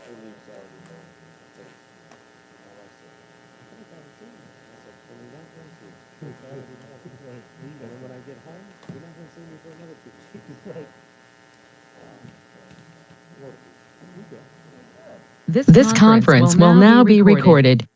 We leave Saturday morning. My wife said, I think I haven't seen you. I said, well, you're not going to. It's Saturday morning. And then when I get home, you're not going to see me for another 2 weeks. Right. This conference will now be recorded.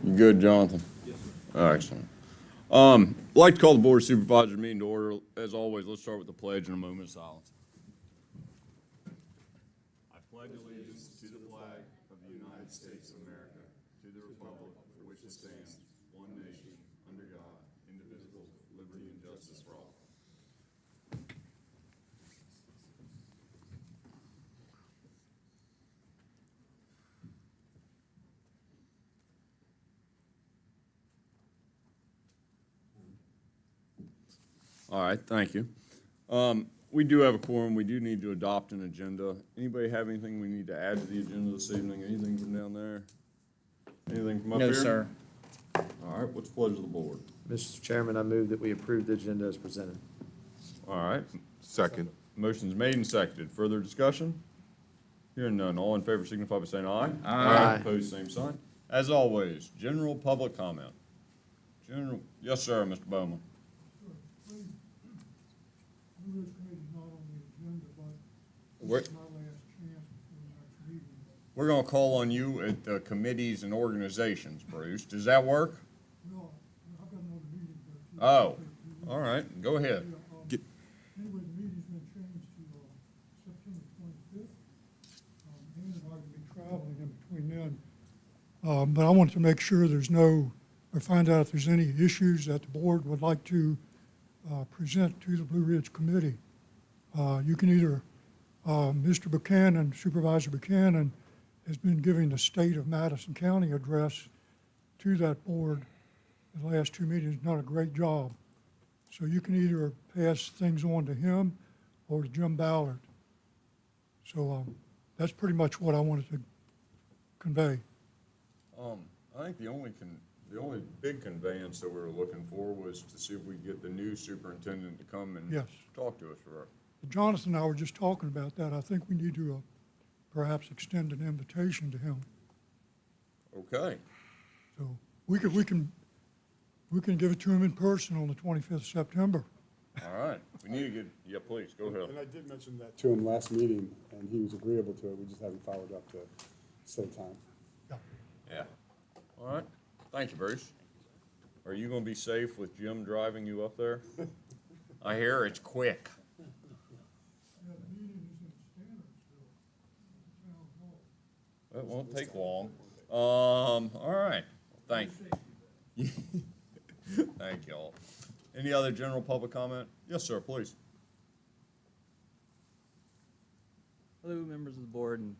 You good, Jonathan? Yes, sir. Excellent. I'd like to call the Board of Supervisors meeting to order. As always, let's start with the pledge and a moment of silence. I pledge allegiance to the flag of the United States of America, to the republic for which it stands, one nation, under God, indivisible, with liberty and justice for all. All right, thank you. We do have a quorum. We do need to adopt an agenda. Anybody have anything we need to add to the agenda this evening? Anything from down there? Anything from up here? No, sir. All right, what's the pleasure of the board? Mr. Chairman, I move that we approve the agenda as presented. All right, Second. motion's made and seconded. Further discussion? Hearing none. All in favor signify by saying aye. Aye. Opposed, same sign. As always, general public comment. Yes, sir, Mr. Bowman. Blue Ridge Committee's not on the agenda, but We're, this is my last chance before the next meeting. we're gonna call on you at the committees and organizations, Bruce. Does that work? No, I've got another meeting, but. Oh, all right, go ahead. Get- Anyway, the meeting's been changed to, September 25th. And I will be traveling in between then. But I want to make sure there's no, or find out if there's any issues that the board would like to, present to the Blue Ridge Committee. You can either, Mr. Buchanan, Supervisor Buchanan, has been giving the State of Madison County address to that board. The last two meetings, done a great job. So you can either pass things on to him or to Jim Ballard. So that's pretty much what I wanted to convey. I think the only big conveyance that we were looking for was to see if we could get the new superintendent to come and Yes. talk to us for, Jonathan and I were just talking about that. I think we need to perhaps extend an invitation to him. okay. So we can give it to him in person on the 25th of September. All right, we need to get, yeah, please, go ahead. And I did mention that to him last meeting, and he was agreeable to it, we just haven't followed up to set time. Yeah. Yeah. All right, thank you, Bruce. Are you gonna be safe with Jim driving you up there? I hear it's quick. It won't take long. All right, thank you. Thank y'all. Any other general public comment? Yes, sir, please. Hello, members of the board and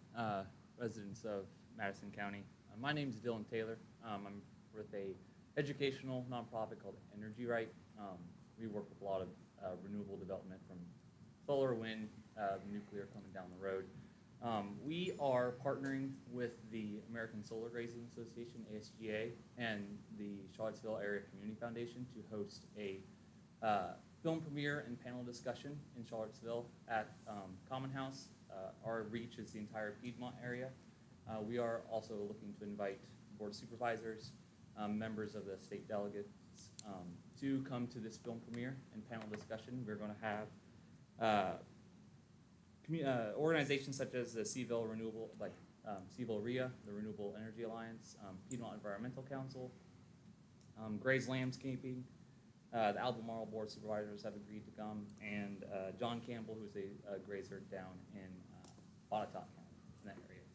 residents of Madison County. My name is Dylan Taylor. I'm with a educational nonprofit called Energy Right. We work with a lot of renewable development from solar, wind, nuclear coming down the road. We are partnering with the American Solar Grazing Association, ASGA, and the Charlottesville Area Community Foundation to host a film premiere and panel discussion in Charlottesville at Common House. Our reach is the entire Piedmont area. We are also looking to invite board supervisors, members of the state delegates to come to this film premiere and panel discussion. We're going to have organizations such as the Seaville Renewable, like Seaville RIA, the Renewable Energy Alliance, Piedmont Environmental Council, Gray's Landscaping, the Albemarle Board Supervisors have agreed to come, and John Campbell, who's a grazer down in Botetourt County, in that area.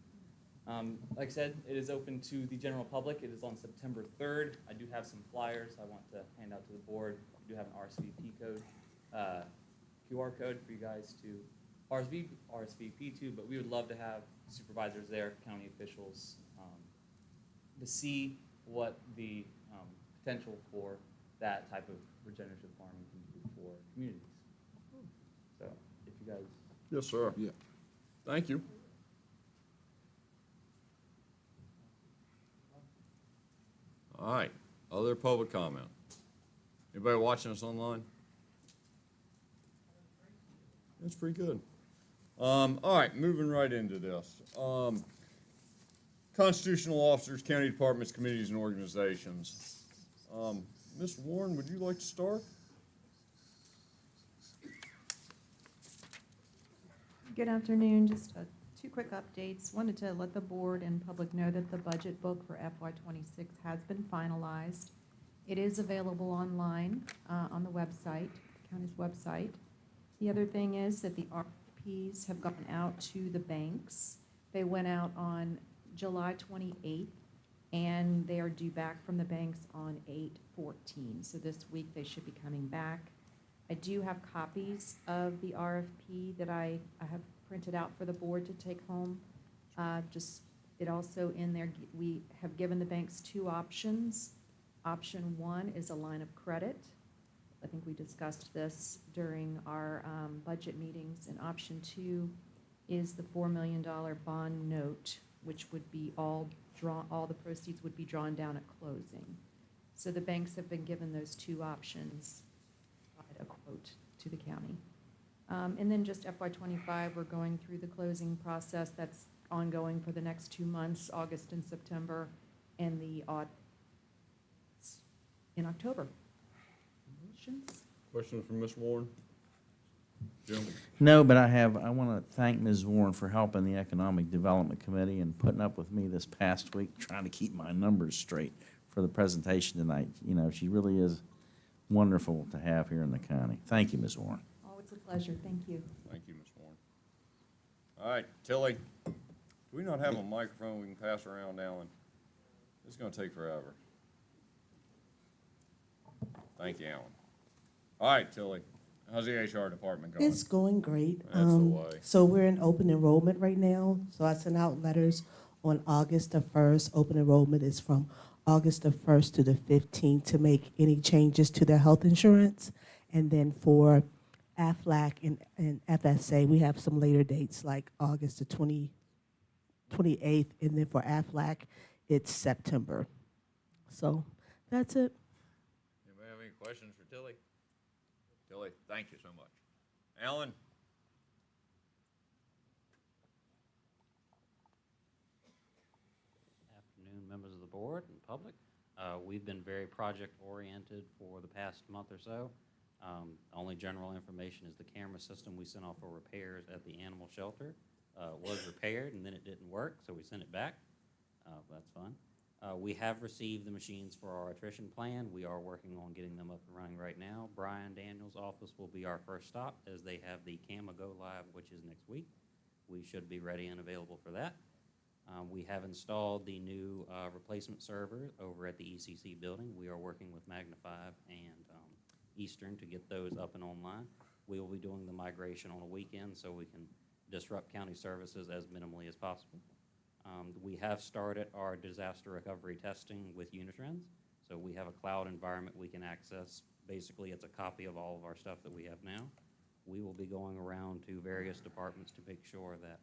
Like I said, it is open to the general public. It is on September 3rd. I do have some flyers I want to hand out to the board. We do have an RSVP code, QR code for you guys to RSVP to, but we would love to have supervisors there, county officials, to see what the potential for that type of regenerative farming can do for communities. So if you guys. Yes, sir. Yeah. Thank you. All right, other public comment? Anybody watching us online? That's pretty good. All right, moving right into this. Constitutional officers, county departments, committees, and organizations. Ms. Warren, would you like to start? Good afternoon. Just two quick updates. Wanted to let the board and public know that the budget book for FY26 has been finalized. It is available online on the website, the county's website. The other thing is that the RFPs have gone out to the banks. They went out on July 28th, and they are due back from the banks on 8/14. So this week they should be coming back. I do have copies of the RFP that I have printed out for the board to take home. It also in there, we have given the banks two options. Option one is a line of credit. I think we discussed this during our budget meetings. And option two is the $4 million bond note, which would be all the proceeds would be drawn down at closing. So the banks have been given those two options, a quote to the county. And then just FY25, we're going through the closing process that's ongoing for the next 2 months, August and September, and the audit in October. Questions? Questions from Ms. Warren? Jim? No, but I want to thank Ms. Warren for helping the Economic Development Committee and putting up with me this past week, trying to keep my numbers straight for the presentation tonight. You know, she really is wonderful to have here in the county. Thank you, Ms. Warren. Always a pleasure. Thank you. Thank you, Ms. Warren. All right, Tilly, do we not have a microphone we can pass around, Alan? It's gonna take forever. Thank you, Alan. All right, Tilly, how's the HR department going? It's going great. That's the way. So we're in open enrollment right now. So I sent out letters on August the 1st. Open enrollment is from August the 1st to the 15th to make any changes to their health insurance. And then for AFLAC and FSA, we have some later dates like August the 20, 28th, and then for Aflac, it's September. So that's it. Anybody have any questions for Tilly? Tilly, thank you so much. Alan? Afternoon, members of the board and public. We've been very project-oriented for the past month or so. Only general information is the camera system we sent off for repairs at the animal shelter was repaired, and then it didn't work, so we sent it back. That's fun. We have received the machines for our attrition plan. We are working on getting them up and running right now. Brian Daniels' office will be our first stop, as they have the CAMA Go Live, which is next week. We should be ready and available for that. We have installed the new replacement server over at the ECC building. We are working with Magna 5 and Eastern to get those up and online. We will be doing the migration on a weekend so we can disrupt county services as minimally as possible. We have started our disaster recovery testing with Unitrends. So we have a cloud environment we can access. Basically, it's a copy of all of our stuff that we have now. We will be going around to various departments to make sure that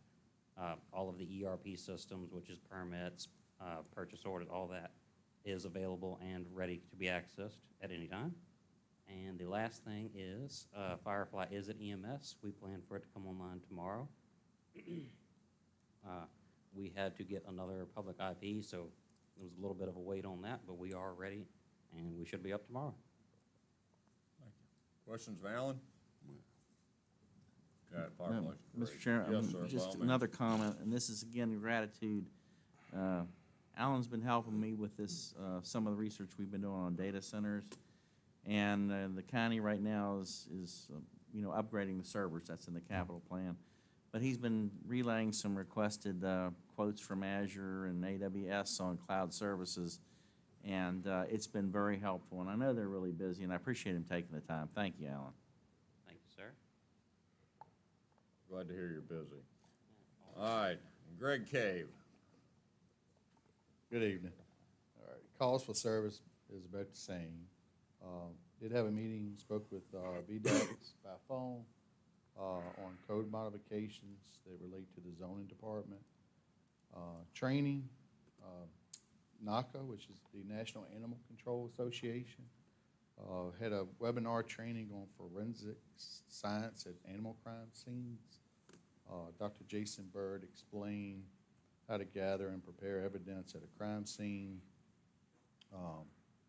all of the ERP systems, which is permits, purchase orders, all that is available and ready to be accessed at any time. And the last thing is Firefly is at EMS. We plan for it to come online tomorrow. We had to get another public IP, so there was a little bit of a wait on that, but we are ready, and we should be up tomorrow. Thank you. Questions of Alan? Got Firefly. Mr. Chairman, Yes, sir, by just all means. another comment, and this is again gratitude. Alan's been helping me with this, some of the research we've been doing on data centers, and the county right now is upgrading the servers. That's in the capital plan. But he's been relaying some requested quotes from Azure and AWS on cloud services, and it's been very helpful. And I know they're really busy, and I appreciate him taking the time. Thank you, Alan. Thank you, sir. Glad to hear you're busy. All right, Greg Cave. Good evening. All right, calls for service is about the same. Did have a meeting, spoke with VDEX by phone on code modifications that relate to the zoning department. Training, NACA, which is the National Animal Control Association, had a webinar training on forensic science at animal crime scenes. Dr. Jason Bird explained how to gather and prepare evidence at a crime scene.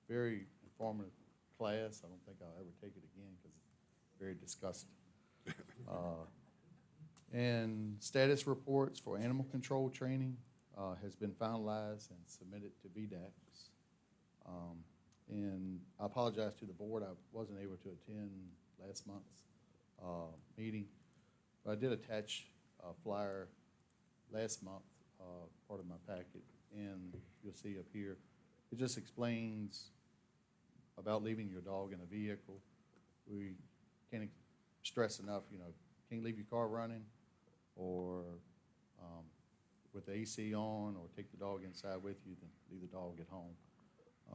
Very informative class. I don't think I'll ever take it again because it's very disgusting. And status reports for animal control training has been finalized and submitted to VDAX. And I apologize to the board. I wasn't able to attend last month's meeting, but I did attach a flyer last month, part of my packet, and you'll see up here. It just explains about leaving your dog in a vehicle. We can't stress enough, can't leave your car running or with the AC on, or take the dog inside with you, then leave the dog at home.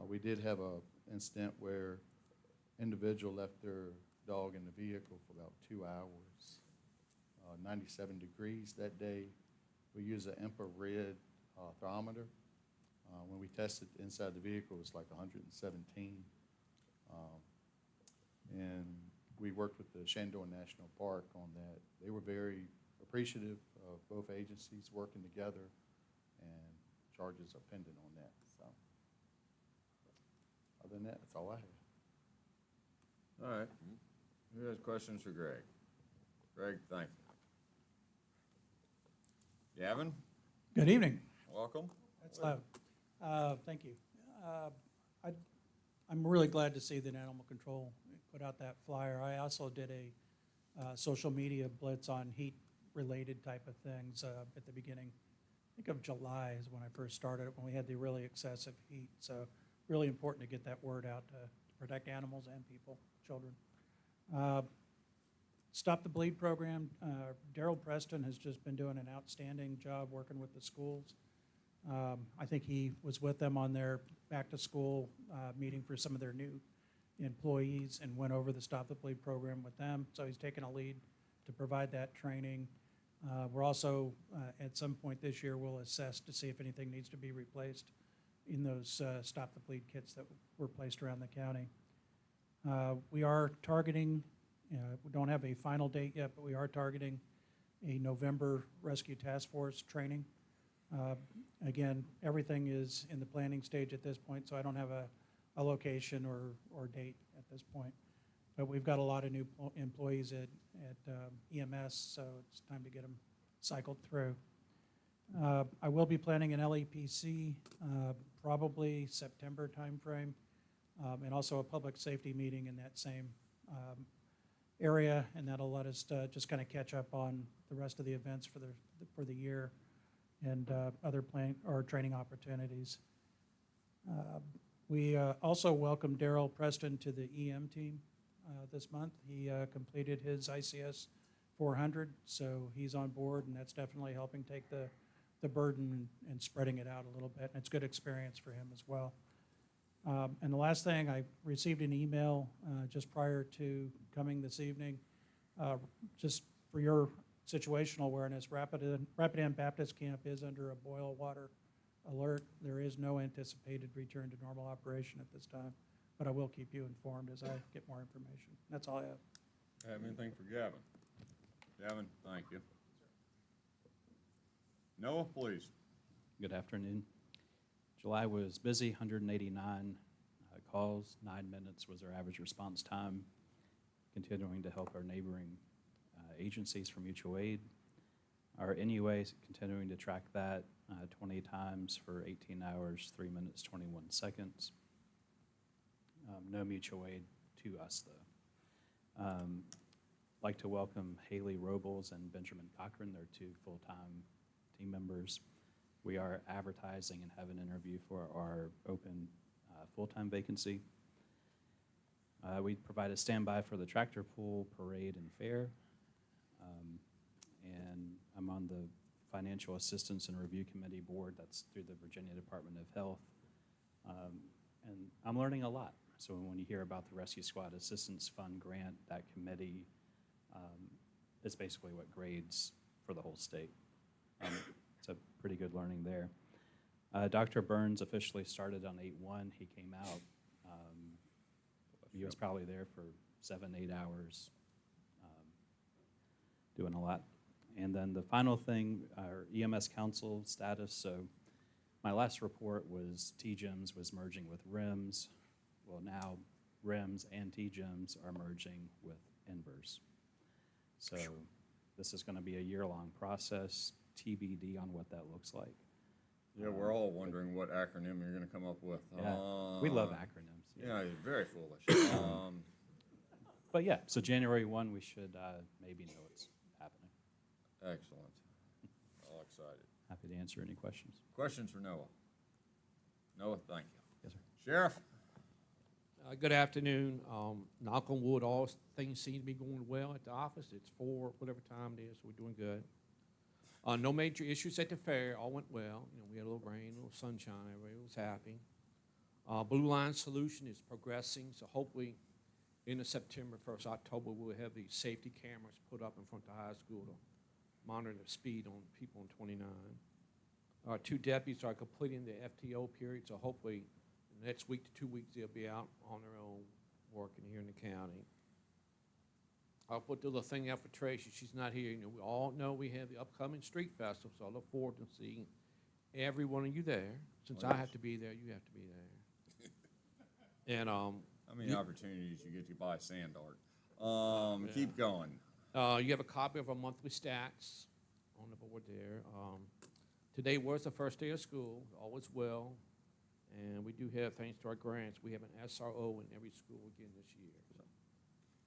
We did have an incident where individual left their dog in the vehicle for about 2 hours, 97 degrees that day. We used an infrared thermometer. When we tested inside the vehicle, it was like 117. And we worked with the Shenandoah National Park on that. They were very appreciative of both agencies working together, and charges are pending on that. So, other than that, that's all I have. All right. Who has questions for Greg? Greg, thank you. Gavin, Good evening. welcome. That's loud. Thank you. I'm really glad to see that Animal Control put out that flyer. I also did a social media blitz on heat-related type of things at the beginning. I think of July is when I first started it, when we had the really excessive heat. So really important to get that word out to protect animals and people, children. Stop the Bleed program. Daryl Preston has just been doing an outstanding job working with the schools. I think he was with them on their back-to-school meeting for some of their new employees and went over the Stop the Bleed program with them. So he's taken a lead to provide that training. We're also, at some point this year, we'll assess to see if anything needs to be replaced in those Stop the Bleed kits that were placed around the county. We are targeting, we don't have a final date yet, but we are targeting a November Rescue Task Force training. Again, everything is in the planning stage at this point, so I don't have a location or date at this point. But we've got a lot of new employees at EMS, so it's time to get them cycled through. I will be planning an LEPC, probably September timeframe, and also a public safety meeting in that same area, and that'll let us just kind of catch up on the rest of the events for the year and other training opportunities. We also welcomed Daryl Preston to the EM team this month. He completed his ICS 400, so he's on board, and that's definitely helping take the burden and spreading it out a little bit. And it's good experience for him as well. And the last thing, I received an email just prior to coming this evening, just for your situational awareness. Rapidan Baptist Camp is under a boil water alert. There is no anticipated return to normal operation at this time, but I will keep you informed as I get more information. That's all I have. Have anything for Gavin? Gavin, thank you. Noah, please. Good afternoon. July was busy, 189 calls, 9 minutes was our average response time, continuing to help our neighboring agencies for mutual aid. Our NUA, continuing to track that 20 times for 18 hours, 3 minutes, 21 seconds. No mutual aid to us, though. Like to welcome Haley Robles and Benjamin Cochran. They're 2 full-time team members. We are advertising and have an interview for our open full-time vacancy. We provide a standby for the tractor pull, parade, and fair. And I'm on the Financial Assistance and Review Committee board. That's through the Virginia Department of Health. And I'm learning a lot. So when you hear about the Rescue Squad Assistance Fund grant, that committee is basically what grades for the whole state. It's a pretty good learning there. Dr. Burns officially started on 8/1. He came out. He was probably there for 7-8 hours, doing a lot. And then the final thing, our EMS council status. So my last report was TGEMS was merging with RIMS. Well, now RIMS and TGEMS are merging with Inverse. So this is going to be a year-long process, TBD on what that looks like. Yeah, we're all wondering what acronym you're going to come up with. Yeah, we love acronyms. Yeah, you're very foolish. But yeah, so January 1, we should maybe know what's happening. Excellent. All excited. Happy to answer any questions. Questions for Noah? Noah, thank you. Yes, sir. Sheriff? Good afternoon. Knock on wood, all things seem to be going well at the office. It's 4, whatever time it is, so we're doing good. No major issues at the fair. All went well. You know, we had a little rain, a little sunshine. Everybody was happy. Blue Line Solution is progressing, so hopefully in the September, 1st October, we'll have the safety cameras put up in front of the high school to monitor the speed on people on 29. Our 2 deputies are completing the FTO period, so hopefully in the next week to 2 weeks they'll be out on their own working here in the county. I'll put the little thing out for Tracy. She's not here. You know, we all know we have the upcoming street festival, so I look forward to seeing every one of you there. Since I have to be there, you have to be there. And How many opportunities you get to buy sand art? Keep going. You have a copy of our monthly stats on the board there. Today was the first day of school, all is well, and we do have, thanks to our grants, we have an SRO in every school again this year. So,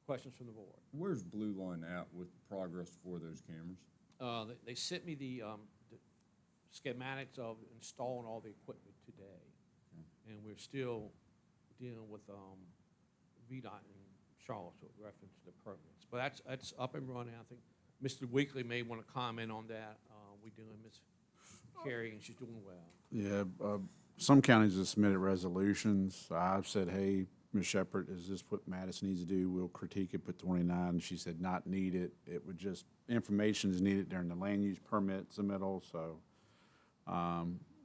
questions from the board? Where's Blue Line at with progress for those cameras? They sent me the schematics of installing all the equipment today, and we're still dealing with VDOT in Charlottesville, reference to the permits. But that's up and running. I think Mr. Weekly may want to comment on that. We're doing Ms. Carrie, and she's doing well. Yeah, some counties have submitted resolutions. I've said, hey, Ms. Shepherd, is this what Madison needs to do? We'll critique it, put 29. She said not needed. It would just, information is needed during the land use permit submittal, so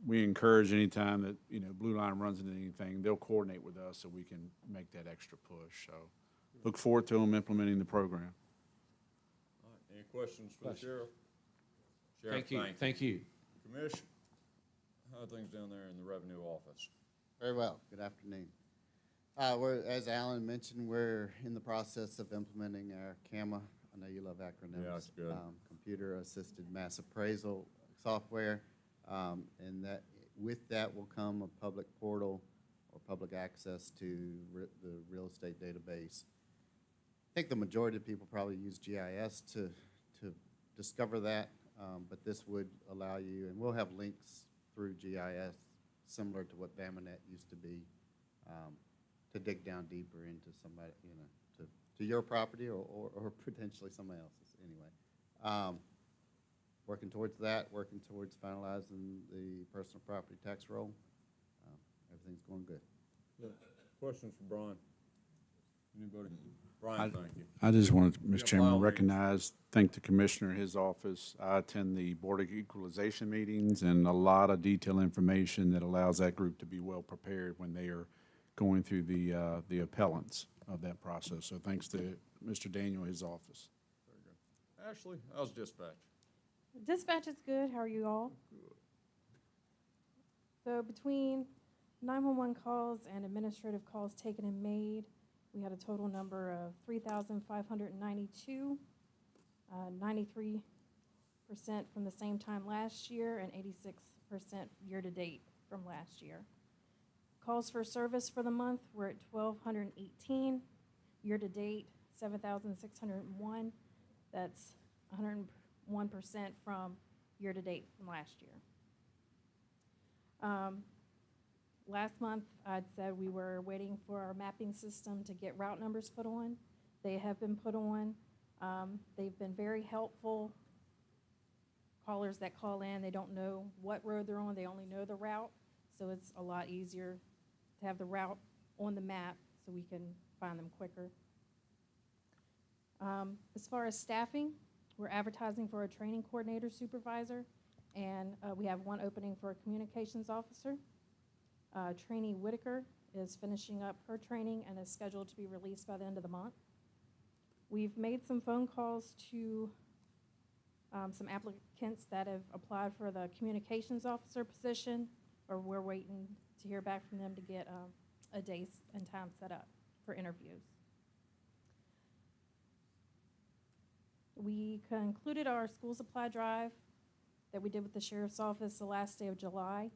we encourage anytime that, you know, Blue Line runs into anything, they'll coordinate with us so we can make that extra push. So look forward to them implementing the program. All right, any questions for the sheriff? Sheriff, Thank you, thank you. Commission, how are things down there in the revenue office? Very well. Good afternoon. As Alan mentioned, we're in the process of implementing our CAMA. I know you love acronyms. Yeah, it's good. Computer-assisted mass appraisal software. And that with that will come a public portal or public access to the real estate database. I think the majority of people probably use GIS to discover that, but this would allow you, and we'll have links through GIS similar to what Bamanet used to be, to dig down deeper into somebody, you know, to your property or potentially somebody else's anyway. Working towards that, working towards finalizing the personal property tax roll. Everything's going good. Questions for Brian? Anybody? Brian, thank you. I just wanted, Yeah, Mr. Chairman, by to all means. recognize, thank the commissioner, his office. I attend the Board of Equalization meetings and a lot of detailed information that allows that group to be well prepared when they are going through the appellants of that process. So thanks to Mr. Daniel, his office. Very good. Ashley, how's dispatch? Dispatch is good. How are you all? So between 911 calls and administrative calls taken and made, we had a total number of 3,592, 93% from the same time last year and 86% year-to-date from last year. Calls for service for the month were at 1,218. Year-to-date, 7,601. That's 101% from year-to-date from last year. Last month, I'd said we were waiting for our mapping system to get route numbers put on. They have been put on. They've been very helpful. Callers that call in, they don't know what road they're on. They only know the route. So it's a lot easier to have the route on the map so we can find them quicker. As far as staffing, we're advertising for a training coordinator supervisor, and we have one opening for a communications officer. Trainee Whitaker is finishing up her training and is scheduled to be released by the end of the month. We've made some phone calls to some applicants that have applied for the communications officer position, or we're waiting to hear back from them to get a day and time set up for interviews. We concluded our school supply drive that we did with the sheriff's office the last day of July.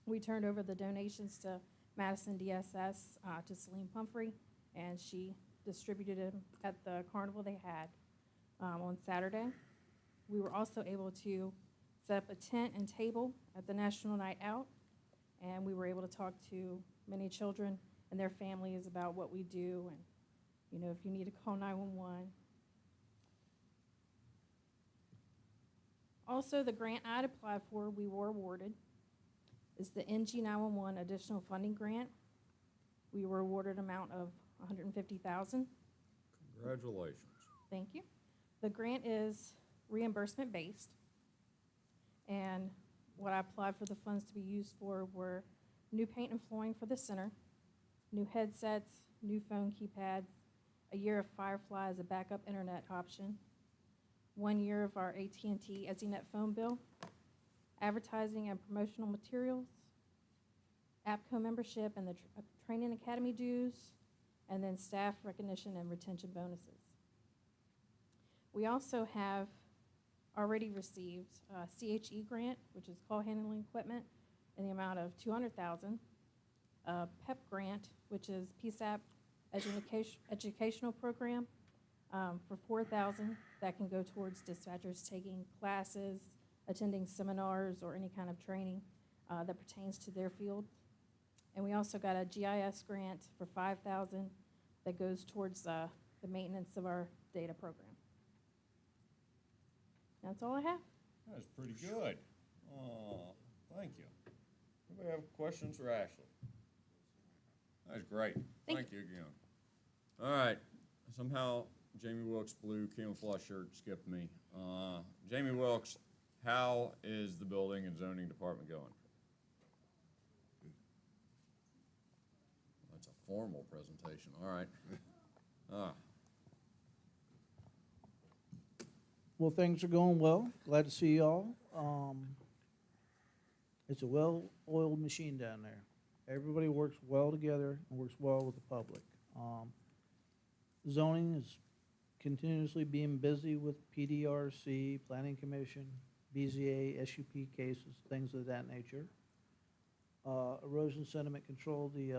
We turned over the donations to Madison DSS to Celine Pumphrey, and she distributed them at the carnival they had on Saturday. We were also able to set up a tent and table at the National Night Out, and we were able to talk to many children and their families about what we do, and, you know, if you need to call 911. Also, the grant I'd applied for, we were awarded, is the NG 911 additional funding grant. We were awarded an amount of $150,000. Congratulations. Thank you. The grant is reimbursement based, and what I applied for the funds to be used for were new paint and flooring for the center, new headsets, new phone keypads, a year of Firefly as a backup internet option, 1 year of our AT&T EZNet phone bill, advertising and promotional materials, APCO membership and the training academy dues, and then staff recognition and retention bonuses. We also have already received a CHE grant, which is call handling equipment, in the amount of $200,000, a PEP grant, which is PSAP educational program, for $4,000 that can go towards dispatchers taking classes, attending seminars, or any kind of training that pertains to their field. And we also got a GIS grant for $5,000 that goes towards the maintenance of our data program. That's all I have. That's pretty good. Oh, thank you. Anybody have questions for Ashley? That's great. Thank Thank you again. All right, somehow Jamie Wilkes' blue camouflage shirt skipped me. Jamie Wilkes, how is the building and zoning department going? That's a formal presentation, all right. Well, things are going well. Glad to see y'all. It's a well-oiled machine down there. Everybody works well together and works well with the public. Zoning is continuously being busy with PDRC, Planning Commission, BZA, SUP cases, things of that nature. Erosion sediment control, the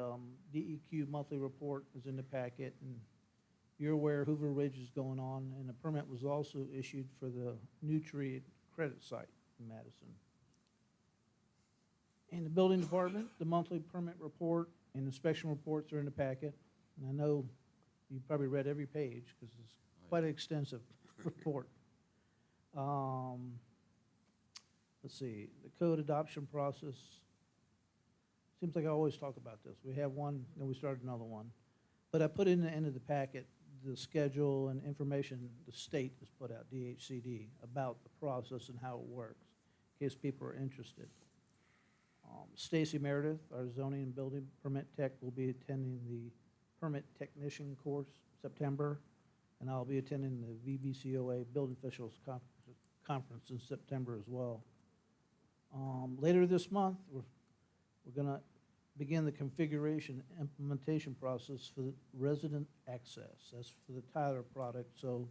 DEQ monthly report is in the packet, and you're aware Hoover Ridge is going on, and a permit was also issued for the Nutrient Credit Site in Madison. In the building department, the monthly permit report and inspection reports are in the packet, and I know you probably read every page, because it's quite an extensive report. Let's see, the code adoption process. Seems like I always talk about this. We have one, then we start another one. But I put in the end of the packet the schedule and information the state has put out, DHCD, about the process and how it works, in case people are interested. Stacy Meredith, our zoning and building permit tech, will be attending the permit technician course September, and I'll be attending the VBCOA Building Officials Conference in September as well. Later this month, we're going to begin the configuration implementation process for the resident access. That's for the Tyler product, so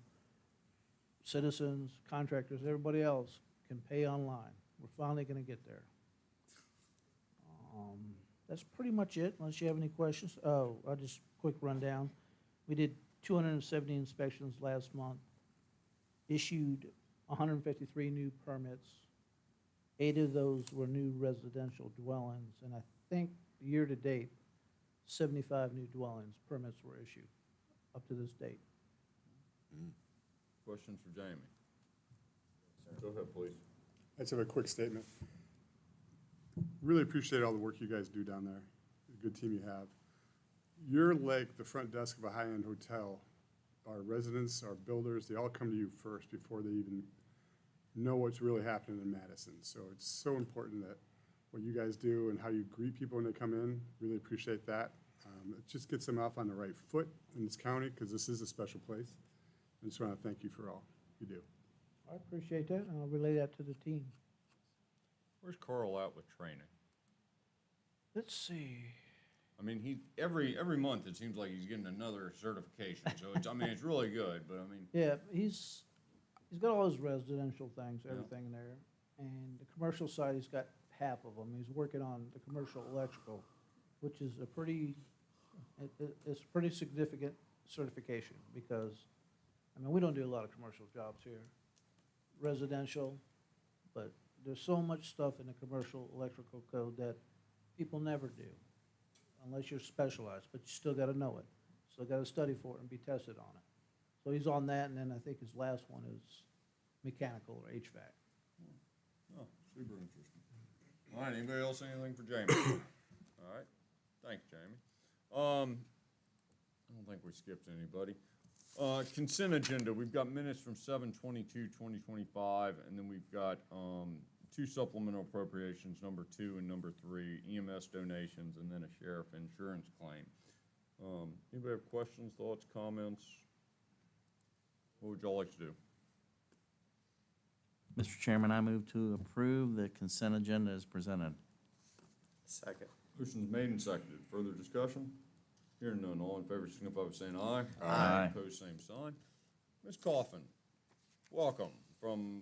citizens, contractors, everybody else can pay online. We're finally going to get there. That's pretty much it, unless you have any questions. Oh, I'll just quick rundown. We did 270 inspections last month, issued 153 new permits. 8 of those were new residential dwellings, and I think year-to-date, 75 new dwellings permits were issued up to this date. Questions for Jamie? Go ahead, please. I just have a quick statement. Really appreciate all the work you guys do down there. The good team you have. You're like the front desk of a high-end hotel. Our residents, our builders, they all come to you first before they even know what's really happening in Madison. So it's so important that what you guys do and how you greet people when they come in, really appreciate that. It just gets them off on the right foot in this county, because this is a special place. I just want to thank you for all you do. I appreciate that, and I'll relay that to the team. Where's Carl at with training? Let's see. I mean, every month it seems like he's getting another certification. So it's, I mean, it's really good. But I mean, Yeah, he's got all his residential things, everything there. And the commercial side, he's got half of them. He's working on the commercial electrical, which is it's a pretty significant certification, because, I mean, we don't do a lot of commercial jobs here. Residential, but there's so much stuff in the commercial electrical code that people never do, unless you're specialized, but you still got to know it. Still got to study for it and be tested on it. So he's on that, and then I think his last one is mechanical or HVAC. oh, super interesting. All right, anybody else have anything for Jamie? All right, thanks, Jamie. I don't think we skipped anybody. Consent agenda, we've got minutes from 7/22/2025, and then we've got 2 supplemental appropriations, number 2 and number 3, EMS donations, and then a sheriff insurance claim. Anybody have questions, thoughts, comments? What would y'all like to do? Mr. Chairman, I move to approve the consent agenda as presented. Second. Motion's made and seconded. Further discussion? Hearing none, all in favor signify by saying aye. Aye. Opposed, same sign. Ms. Coffin, welcome from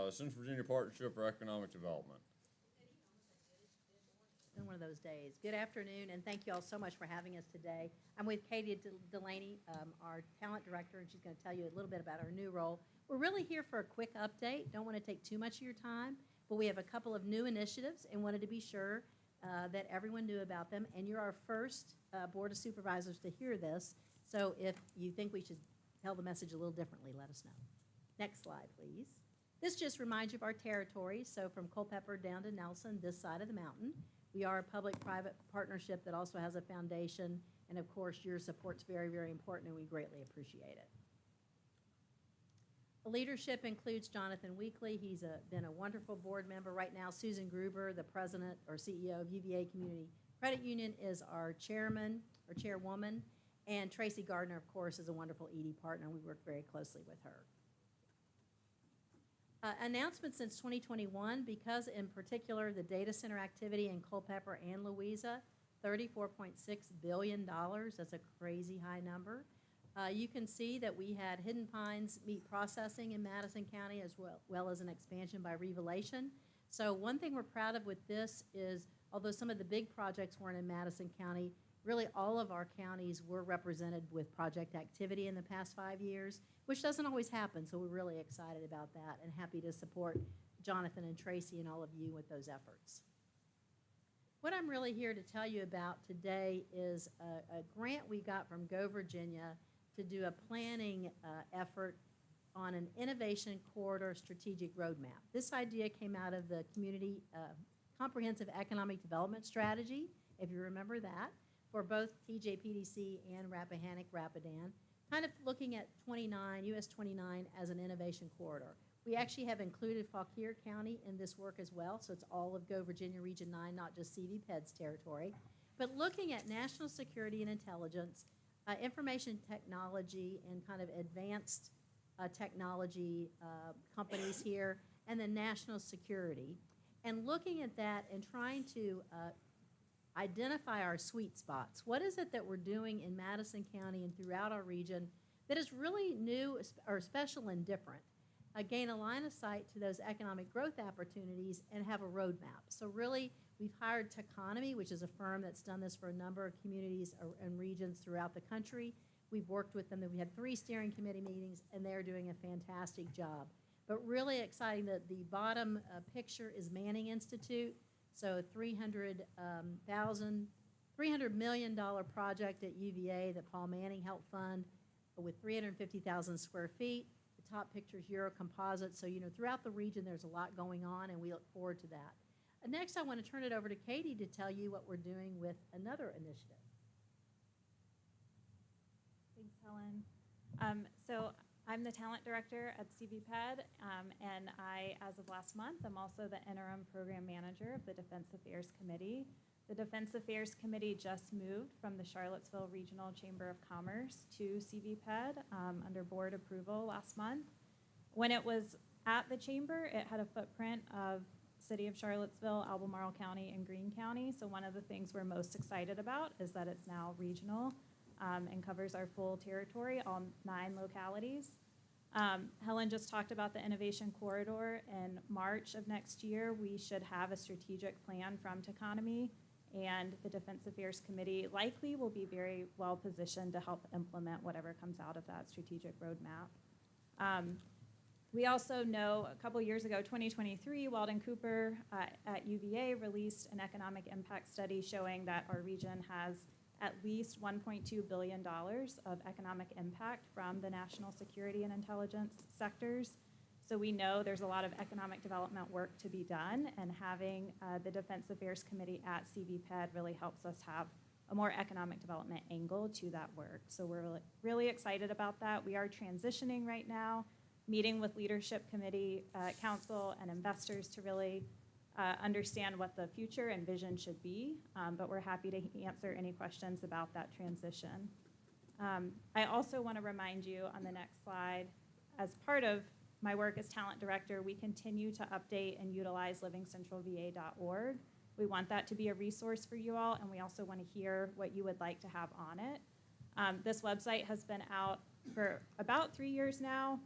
Central Virginia Partnership for Economic Development. It's been one of those days. Good afternoon, and thank you all so much for having us today. I'm with Katie Delaney, our talent director, and she's going to tell you a little bit about our new role. We're really here for a quick update. Don't want to take too much of your time, but we have a couple of new initiatives and wanted to be sure that everyone knew about them. And you're our first Board of Supervisors to hear this, so if you think we should tell the message a little differently, let us know. Next slide, please. This just reminds you of our territory. So from Culpeper down to Nelson, this side of the mountain. We are a public-private partnership that also has a foundation. And of course, your support's very, very important, and we greatly appreciate it. The leadership includes Jonathan Weekly. He's been a wonderful board member. Right now, Susan Gruber, the president or CEO of UVA Community Credit Union, is our chairman or chairwoman. And Tracy Gardner, of course, is a wonderful ED partner. We work very closely with her. Announcement since 2021, because in particular the data center activity in Culpeper and Louisa, $34.6 billion. That's a crazy high number. You can see that we had Hidden Pines meat processing in Madison County as well as an expansion by Revelation. So one thing we're proud of with this is, although some of the big projects weren't in Madison County, really all of our counties were represented with project activity in the past 5 years, which doesn't always happen, so we're really excited about that and happy to support Jonathan and Tracy and all of you with those efforts. What I'm really here to tell you about today is a grant we got from Go Virginia to do a planning effort on an innovation corridor strategic roadmap. This idea came out of the Community Comprehensive Economic Development Strategy, if you remember that, for both TJPDC and Rappahannock-Rapidan, kind of looking at US 29 as an innovation corridor. We actually have included Fauquier County in this work as well, so it's all of Go Virginia Region 9, not just CVPED's territory. But looking at national security and intelligence, information technology and kind of advanced technology companies here, and then national security. And looking at that and trying to identify our sweet spots. What is it that we're doing in Madison County and throughout our region that is really new or special and different? Gain a line of sight to those economic growth opportunities and have a roadmap. So really, we've hired Techonomy, which is a firm that's done this for a number of communities and regions throughout the country. We've worked with them. We had 3 steering committee meetings, and they're doing a fantastic job. But really exciting that the bottom picture is Manning Institute. So $300 million project at UVA that Paul Manning helped fund with 350,000 square feet. The top picture is Euro Composite. So, throughout the region, there's a lot going on, and we look forward to that. Next, I want to turn it over to Katie to tell you what we're doing with another initiative. Thanks, Helen. So I'm the talent director at CVPED, and I, as of last month, I'm also the interim program manager of the Defense Affairs Committee. The Defense Affairs Committee just moved from the Charlottesville Regional Chamber of Commerce to CVPED under board approval last month. When it was at the chamber, it had a footprint of City of Charlottesville, Albemarle County, and Greene County. So one of the things we're most excited about is that it's now regional and covers our full territory, all 9 localities. Helen just talked about the innovation corridor. In March of next year, we should have a strategic plan from Techonomy, and the Defense Affairs Committee likely will be very well positioned to help implement whatever comes out of that strategic roadmap. We also know a couple years ago, 2023, Weldon Cooper at UVA released an economic impact study showing that our region has at least $1.2 billion of economic impact from the national security and intelligence sectors. So we know there's a lot of economic development work to be done, and having the Defense Affairs Committee at CVPED really helps us have a more economic development angle to that work. So we're really excited about that. We are transitioning right now, meeting with leadership committee, council, and investors to really understand what the future and vision should be, but we're happy to answer any questions about that transition. I also want to remind you on the next slide, as part of my work as talent director, we continue to update and utilize livingcentralva.org. We want that to be a resource for you all, and we also want to hear what you would like to have on it. This website has been out for about 3 years now.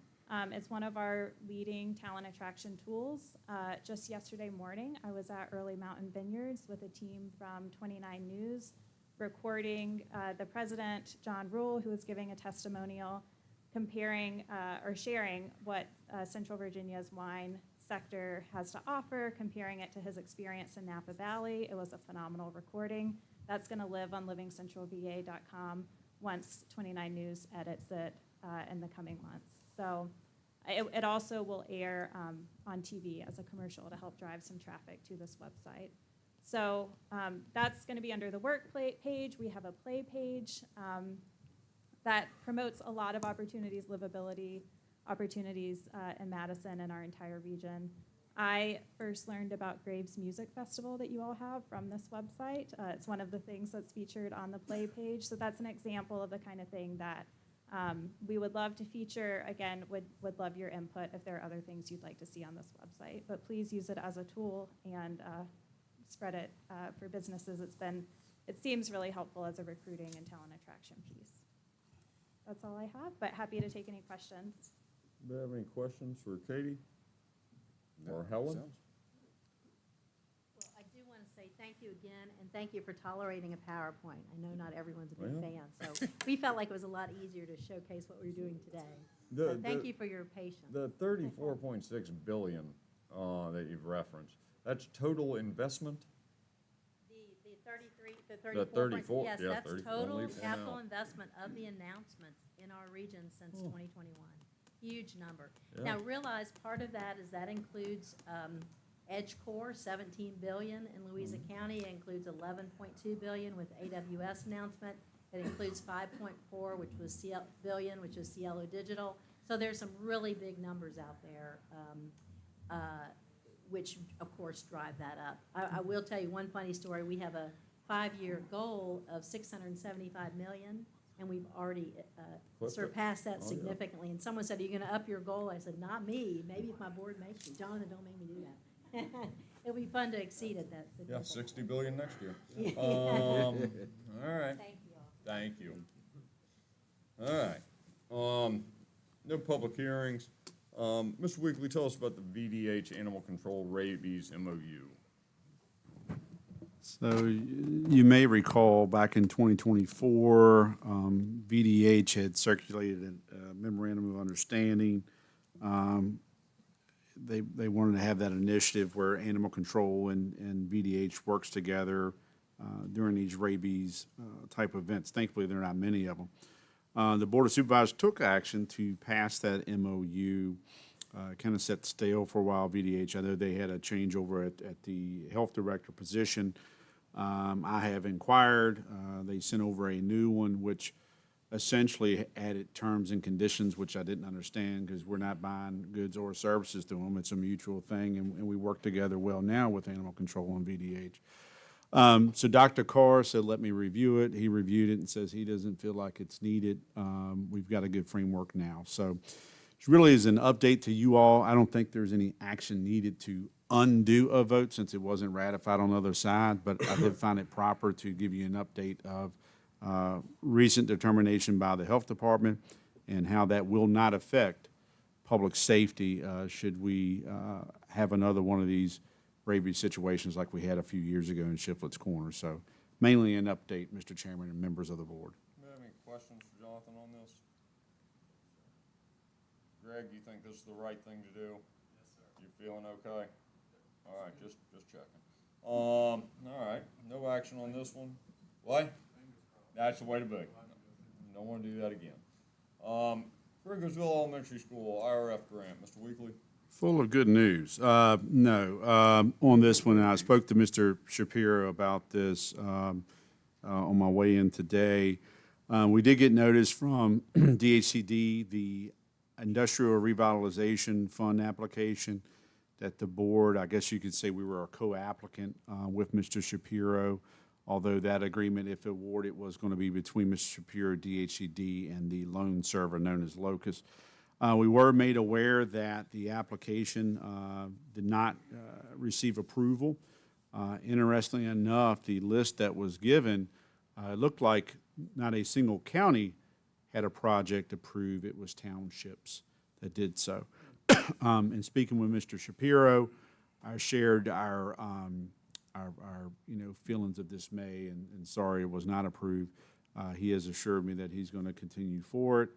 It's one of our leading talent attraction tools. Just yesterday morning, I was at Early Mountain Vineyards with a team from 29 News, recording the president, John Rule, who was giving a testimonial, comparing or sharing what Central Virginia's wine sector has to offer, comparing it to his experience in Napa Valley. It was a phenomenal recording. That's going to live on livingcentralva.com once 29 News edits it in the coming months. So It also will air on TV as a commercial to help drive some traffic to this website. So that's going to be under the work page. We have a play page that promotes a lot of opportunities, livability opportunities in Madison and our entire region. I first learned about Graves Music Festival that you all have from this website. It's one of the things that's featured on the play page. So that's an example of the kind of thing that we would love to feature. Again, would love your input if there are other things you'd like to see on this website. But please use it as a tool and spread it for businesses. It seems really helpful as a recruiting and talent attraction piece. That's all I have, but happy to take any questions. Do you have any questions for Katie? Or Helen? Well, I do want to say thank you again, and thank you for tolerating a PowerPoint. I know not everyone's a big fan, so we felt like it was a lot easier to showcase what we're doing today. So thank you for your patience. The 34.6 billion that you've referenced, that's total investment? The 34, yes, yeah, that's 34. total Leave one capital out. investment of the announcements in our region since 2021. Huge number. Yeah. Now realize part of that includes Edge Core, 17 billion in Louisa County. It includes 11.2 billion with AWS announcement. It includes 5.4, which was billion, which is Cielo Digital. So there's some really big numbers out there, which of course drive that up. I will tell you one funny story. We have a 5-year goal of 675 million. And we've already surpassed that significantly. And someone said, are you going to up your goal? I said, not me. Maybe if my board makes me. Jonathan, don't make me do that. It'll be fun to exceed it. Yeah, 60 billion next year. Yeah. All right. Thank you all. Thank you. All right. No public hearings. Mr. Weekly, tell us about the VDH Animal Control Rabies MOU. So you may recall back in 2024, VDH had circulated a memorandum of understanding. They wanted to have that initiative where animal control and VDH works together during these rabies type events. Thankfully, there are not many of them. The Board of Supervisors took action to pass that MOU. Kind of set stale for a while, VDH. I know they had a changeover at the health director position. I have inquired. They sent over a new one, which essentially added terms and conditions, which I didn't understand because we're not buying goods or services to them. It's a mutual thing, and we work together well now with animal control and VDH. So Dr. Carr said, let me review it. He reviewed it and says he doesn't feel like it's needed. We've got a good framework now. So it really is an update to you all. I don't think there's any action needed to undo a vote since it wasn't ratified on the other side, but I did find it proper to give you an update of recent determination by the health department and how that will not affect public safety should we have another one of these rabies situations like we had a few years ago in Shiflett's Corner. So mainly an update, Mr. Chairman and members of the board. Do you have any questions for Jonathan on this? Greg, you think this is the right thing to do? Yes, sir. You feeling okay? All right, just checking. All right, no action on this one. What? That's the way to be. Don't want to do that again. Kriegersville Elementary School IRF grant, Mr. Weekly. Full of good news. No, on this one, I spoke to Mr. Shapiro about this on my way in today. We did get notice from DHCD, the Industrial Revitalization Fund application, that the board, I guess you could say we were a co-applicant with Mr. Shapiro, although that agreement, if awarded, was going to be between Mr. Shapiro, DHCD, and the loan server known as Locust. We were made aware that the application did not receive approval. Interestingly enough, the list that was given looked like not a single county had a project approved. It was townships that did so. And speaking with Mr. Shapiro, I shared our feelings of dismay and sorry it was not approved. He has assured me that he's going to continue for it,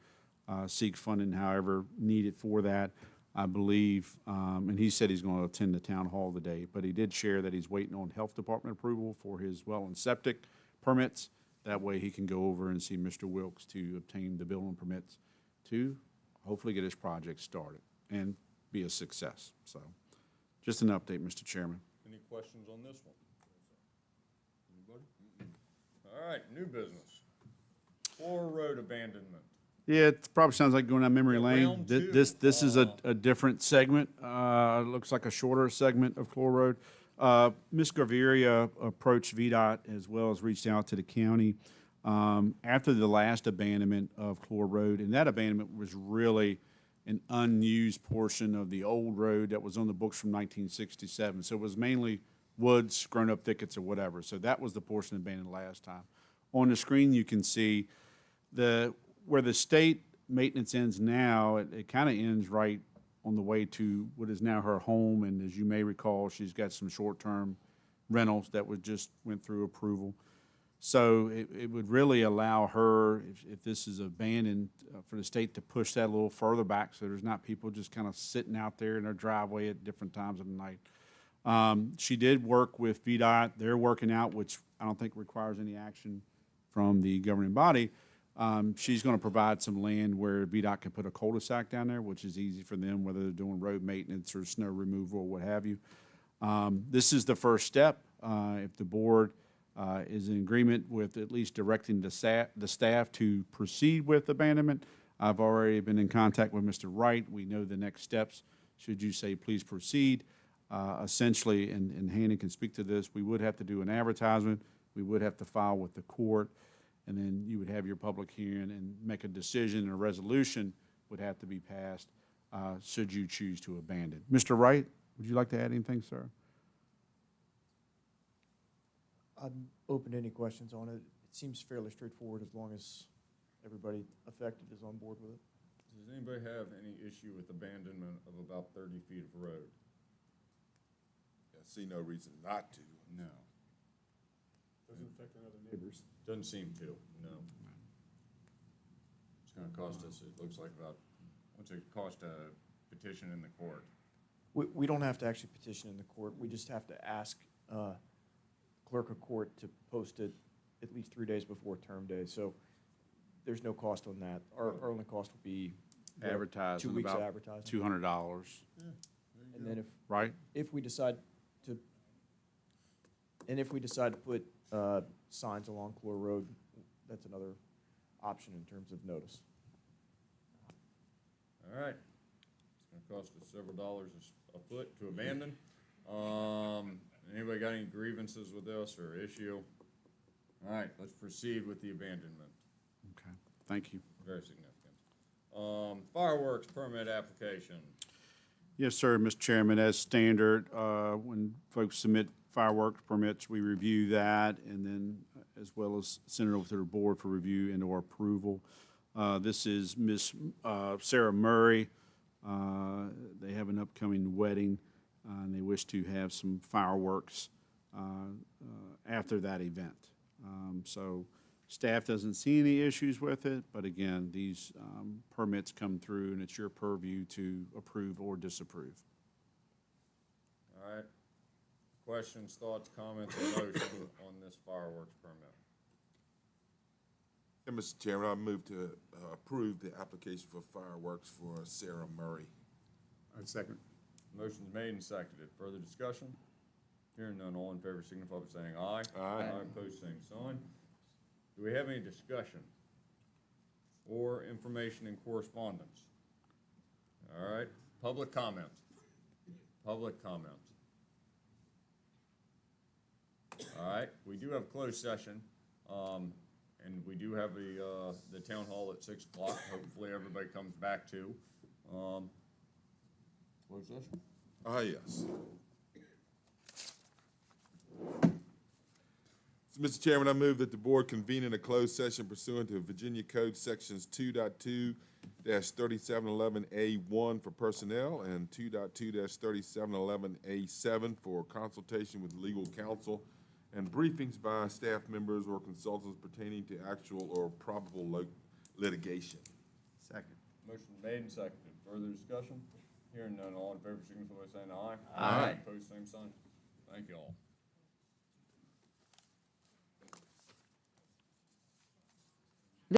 seek funding however needed for that. I believe, and he said he's going to attend the town hall today, but he did share that he's waiting on health department approval for his well and septic permits. That way he can go over and see Mr. Wilkes to obtain the building permits to hopefully get his project started. and be a success. So just an update, Mr. Chairman. Any questions on this one? Anybody? All right, new business. Floor Road abandonment. Yeah, it probably sounds like going down memory lane. round This is a different segment. Looks like a shorter segment of Clore Road. Ms. Gaviria approached VDOT as well as reached out to the county after the last abandonment of Clore Road, and that abandonment was really an unused portion of the old road that was on the books from 1967. So it was mainly woods, grown-up thickets, or whatever. So that was the portion abandoned last time. On the screen, you can see where the state maintenance ends now. It kind of ends right on the way to what is now her home. And as you may recall, she's got some short-term rentals that went through approval. So it would really allow her, if this is abandoned, for the state to push that a little further back so there's not people just kind of sitting out there in their driveway at different times of the night. She did work with VDOT. They're working out, which I don't think requires any action from the governing body. She's going to provide some land where VDOT can put a cul-de-sac down there, which is easy for them, whether they're doing road maintenance or snow removal or what have you. This is the first step. If the board is in agreement with at least directing the staff to proceed with abandonment, I've already been in contact with Mr. Wright. We know the next steps. Should you say, please proceed, essentially, and Hannah can speak to this, we would have to do an advertisement. We would have to file with the court, and then you would have your public hearing and make a decision, and a resolution would have to be passed should you choose to abandon. Mr. Wright, would you like to add anything, sir? I'm open to any questions on it. It seems fairly straightforward as long as everybody affected is on board with it. Does anybody have any issue with abandonment of about 30 feet of road? I see no reason not to. No. Doesn't affect our other neighbors. Doesn't seem to, no. It's gonna cost us, it looks like about, what's it cost to petition in the court? We don't have to actually petition in the court. We just have to ask clerk of court to post it at least 3 days before term day. So there's no cost on that. Our only cost would be Advertising 2 weeks of about advertising. $200. And then Right? if we decide to put signs along Clore Road, that's another option in terms of notice. All right. It's gonna cost us several dollars a foot to abandon. Anybody got any grievances with this or issue? All right, let's proceed with the abandonment. Okay, thank you. Very significant. Fireworks permit application. Yes, sir, Mr. Chairman, as standard, when folks submit fireworks permits, we review that and then as well as send it over to the board for review and or approval. This is Miss Sarah Murray. They have an upcoming wedding and they wish to have some fireworks after that event. So staff doesn't see any issues with it, but again, these permits come through and it's your purview to approve or disapprove. All right. Questions, thoughts, comments, or motion on this fireworks permit? Yeah, Mr. Chairman, I move to approve the application for fireworks for Sarah Murray. I'd second. Motion's made and seconded. Further discussion? Hearing none, all in favor signify by saying aye. Aye. Opposed, same sign. Do we have any discussion or information in correspondence? All right, public comment. Public comment. All right, we do have closed session, and we do have the town hall at 6 o'clock. Hopefully everybody comes back to. Closed session? Yes. So, Mr. Chairman, I move that the board convene in a closed session pursuant to Virginia Code Sections 2.2-3711A1 for personnel and 2.2-3711A7 for consultation with legal counsel and briefings by staff members or consultants pertaining to actual or probable litigation. Second. Motion made and seconded. Further discussion? Hearing none, all in favor signify by saying aye. Aye. Opposed, same sign. Thank you all.